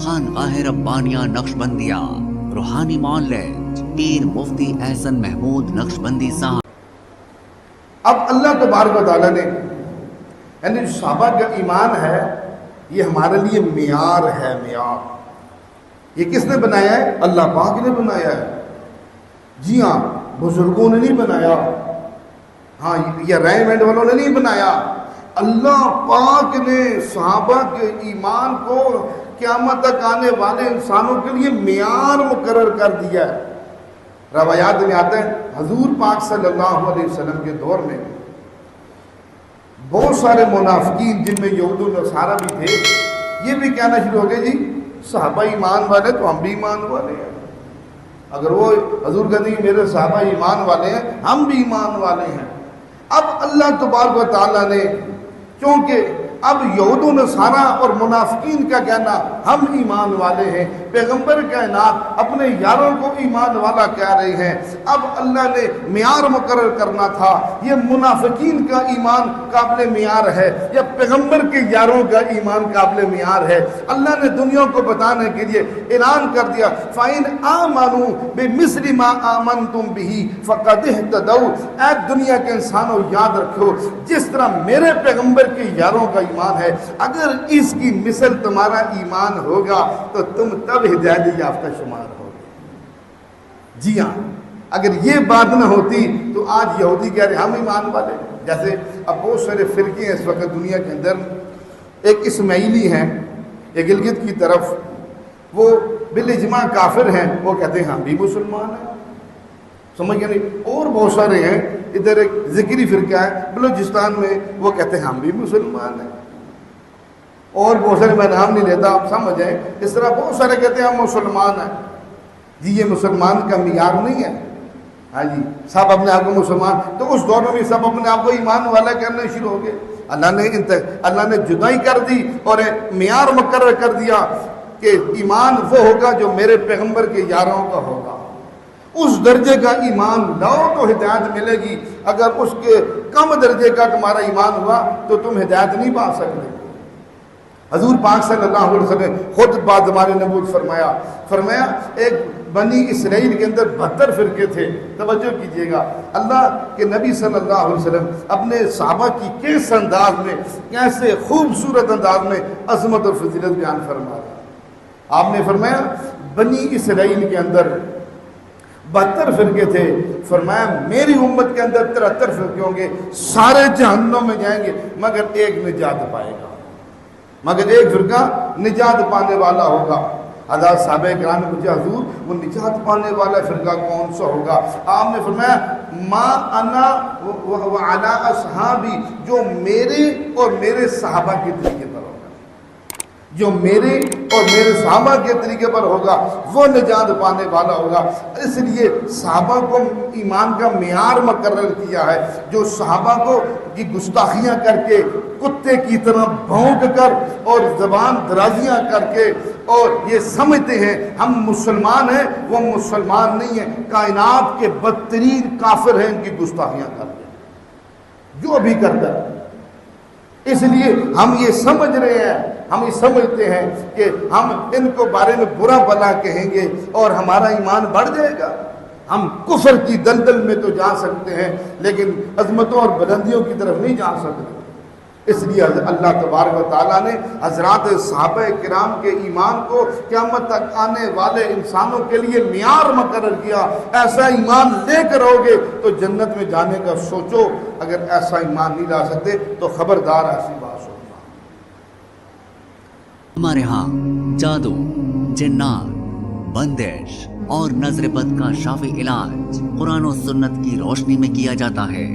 خانقاہ ربانیہ نقشبندیہ روحانی معالج پیر مفتی احسن محمود نقشبندی صاحب۔ اب اللہ تبارک و تعالیٰ نے یعنی جو صحابہ کا ایمان ہے یہ ہمارے لیے معیار ہے، معیار۔ یہ کس نے بنایا ہے؟ اللہ پاک نے بنایا ہے۔ جی ہاں، بزرگوں نے نہیں بنایا، ہاں یہ رائے مینڈ والوں نے نہیں بنایا، اللہ پاک نے صحابہ کے ایمان کو قیامت تک آنے والے انسانوں کے لیے معیار مقرر کر دیا ہے۔ روایات میں آتا ہے حضور پاک صلی اللہ علیہ وسلم کے دور میں بہت سارے منافقین جن میں یہود و نصارہ بھی تھے، یہ بھی کہنا شروع ہو گئے جی صحابہ ایمان والے تو ہم بھی ایمان والے ہیں۔ اگر وہ حضور کہتے ہیں میرے صحابہ ایمان والے ہیں، ہم بھی ایمان والے ہیں۔ اب اللہ تبارک و تعالیٰ نے چونکہ اب یہود و نصارہ اور منافقین کا کہنا ہم ایمان والے ہیں، پیغمبر کائنات اپنے یاروں کو ایمان والا کہہ رہے ہیں، اب اللہ نے معیار مقرر کرنا تھا یہ منافقین کا ایمان قابل معیار ہے یا پیغمبر کے یاروں کا ایمان قابل معیار ہے۔ اللہ نے دنیا کو بتانے کے لیے اعلان کر دیا فَإِنْ آمَنُوا بِمِثْلِ مَا آمَنْتُمْ بِهِ فَقَدِ اهْتَدَوْا۔ اے دنیا کے انسانوں یاد رکھو جس طرح میرے پیغمبر کے یاروں کا ایمان ہے، اگر اس کی مثل تمہارا ایمان ہوگا تو تم تب ہدایت یافتہ شمار ہوگے۔ جی ہاں، اگر یہ بات نہ ہوتی تو آج یہودی کہہ رہے ہم ایمان والے، جیسے اب بہت سارے فرقے ہیں اس وقت دنیا کے اندر۔ ایک اسماعیلی ہیں یہ گلگت کی طرف، وہ بالاجماع کافر ہیں، وہ کہتے ہیں ہم بھی مسلمان ہیں، سمجھ گئے نہیں؟ اور بہت سارے ہیں، ادھر ایک ذکری فرقہ ہے بلوچستان میں، وہ کہتے ہیں ہم بھی مسلمان ہیں، اور بہت سارے میں نام نہیں لیتا آپ سمجھ جائیں، اس طرح بہت سارے کہتے ہیں ہم مسلمان ہیں۔ جی یہ مسلمان کا معیار نہیں ہے، ہاں جی سب اپنے آپ کو مسلمان، تو اس دور میں سب اپنے آپ کو ایمان والا کرنے شروع ہو گئے۔ اللہ نے جدائی کر دی اور معیار مقرر کر دیا کہ ایمان وہ ہوگا جو میرے پیغمبر کے یاروں کا ہوگا، اس درجے کا ایمان لاؤ تو ہدایت ملے گی، اگر اس کے کم درجے کا تمہارا ایمان ہوا تو تم ہدایت نہیں پا سکتے۔ حضور پاک صلی اللہ علیہ وسلم نے خود بعد زمانے نبوت فرمایا ایک بنی اسرائیل کے اندر 72 فرقے تھے۔ توجہ کیجئے گا، اللہ کے نبی صلی اللہ علیہ وسلم اپنے صحابہ کی کس انداز میں، کیسے خوبصورت انداز میں عظمت اور فضیلت بیان فرما رہا۔ آپ نے فرمایا بنی اسرائیل کے اندر 72 فرقے تھے، فرمایا میری امت کے اندر 73 فرقے ہوں گے، سارے جہنم میں جائیں گے مگر ایک نجات پائے گا، مگر ایک فرقہ نجات پانے والا ہوگا۔ حضرت صحابہ کرام نے پوچھا حضور وہ نجات پانے والا فرقہ کون سا ہوگا؟ آپ نے فرمایا ما انا وعلی اصحابی، جو میرے اور میرے صحابہ کے طریقے پر ہوگا، جو میرے اور میرے صحابہ کے طریقے پر ہوگا وہ نجات پانے والا ہوگا۔ اس لیے صحابہ کو ایمان کا معیار مقرر کیا ہے، جو صحابہ کو کی گستاخیاں کر کے کتے کی طرح بھونک کر اور زبان درازیاں کر کے اور یہ سمجھتے ہیں ہم مسلمان ہیں، وہ مسلمان نہیں ہیں، کائنات کے بدترین کافر ہیں ان کی گستاخیاں کر کے جو بھی کرتا ہے۔ اس لیے ہم یہ سمجھ رہے ہیں، ہم یہ سمجھتے ہیں کہ ہم ان کو بارے میں برا بھلا کہیں گے اور ہمارا ایمان بڑھ جائے گا۔ ہم کفر کی دلدل میں تو جا سکتے ہیں لیکن عظمتوں اور بلندیوں کی طرف نہیں جا سکتے۔ اس لیے اللہ تبارک و تعالیٰ نے حضرات صحابہ کرام کے ایمان کو قیامت تک آنے والے انسانوں کے لیے معیار مقرر کیا۔ ایسا ایمان لے کر رہو گے تو جنت میں جانے کا سوچو، اگر ایسا ایمان نہیں لا سکتے تو خبردار ایسی بات سوچنا۔ ہمارے ہاں جادو، جنات، بندش اور نظر بد کا شافی علاج قرآن و سنت کی روشنی میں کیا جاتا ہے۔